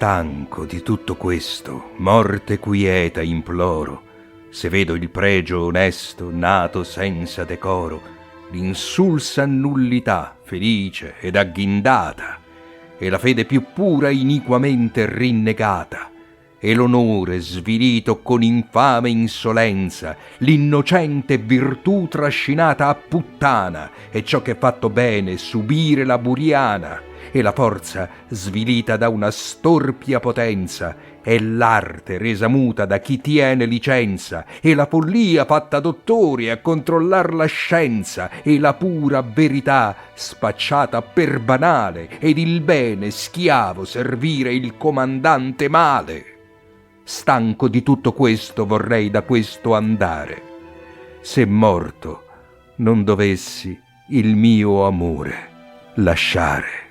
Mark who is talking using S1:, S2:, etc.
S1: Stanco di tutto questo, morte quieta imploro, se vedo il pregio onesto nato senza decoro, l'insulsa nullità felice ed agghindata, e la fede più pura iniquamente rinnegata, e l'onore svilito con infame insolenza, l'innocente virtù trascinata a puttana, e ciò che fatto bene subire la buriana, e la forza svilita da una storpia potenza, e l'arte resa muta da chi tiene licenza, e la follia fatta dottori a controllar la scienza, e la pura verità spacciata per banale, ed il bene schiavo servire il comandante male. Stanco di tutto questo vorrei da questo andare, se morto non dovessi il mio amore lasciare.